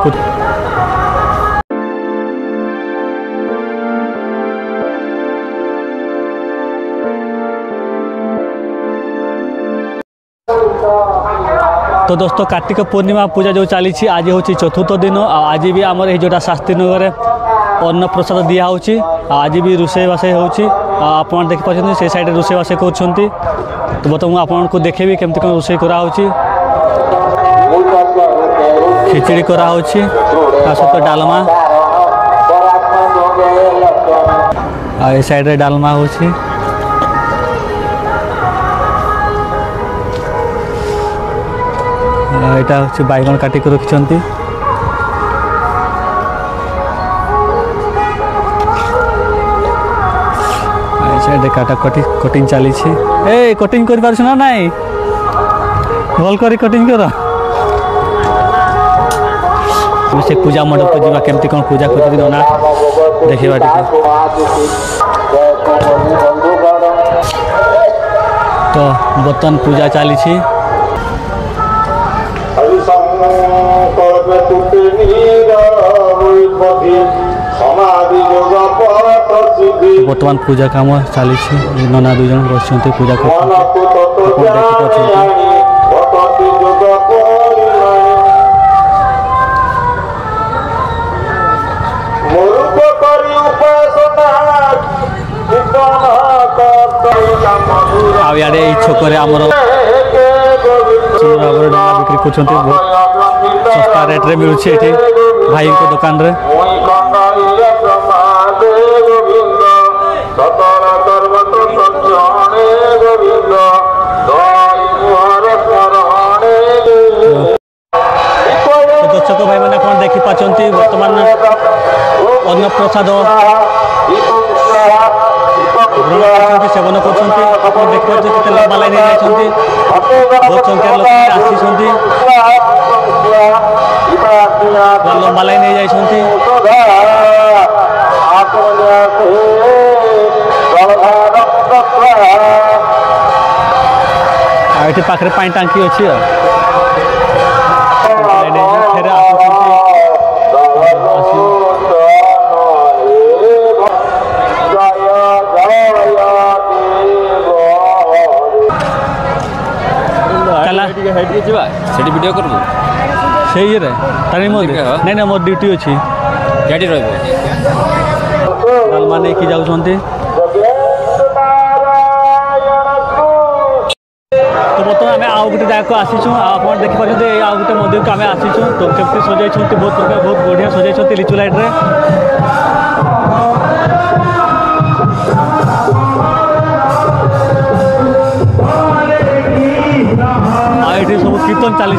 तो दोस्तों कार्तिक पूर्णिमा पूजा जो चली आज हूँ चतुर्थ दिन आज भी आमर ये जोटा शास्त्री नगर अन्न प्रसाद दिया होची आज भी रोषेईवास होप देखिपार से साइड रोषेईवास कर तो बर्तमान आपको देखेबी केमती कौन रोषे करा खिचड़ी करा सहित डालमा आ साइड रे डालमा होची एटा हচ্ছে बैगन काटी को रखिछंती साइड काटा कटिंग चली ए कटिंग कर पारछ ना नहीं भल करी कटिंग कर से पूजा मंडप को जीवा केमती कौन पूजा करती ना देखिबा तो बर्तन पूजा चली बर्तमान पूजा काम चली नना दुई जन बस पूजा आड़े छकरे आमर डा बिक्री कर सस्ता रेट रे मिलूँ ये भाई को दुकान रे दर्शक भाई मैंने आप देखिपार बर्तमान अन्न प्रसाद सेवन कर देखिए लंबा लाइन बहुत संख्यार लोक आसी लंबा लाइन ये पाखे पानी टांकी अच्छी वीडियो कर नहीं मोर ड्यूटी अच्छी डालमा नहीं कि जाऊँ तो बर्तमान आम आउ गोटे जगह आसीचु आप देखिए आउ गोटे मंदिर को आम आसीचु तो केमती सजाई बहुत प्रकार बहुत बढ़िया सजाई लिचु लाइट रे ये सब कीर्तन चली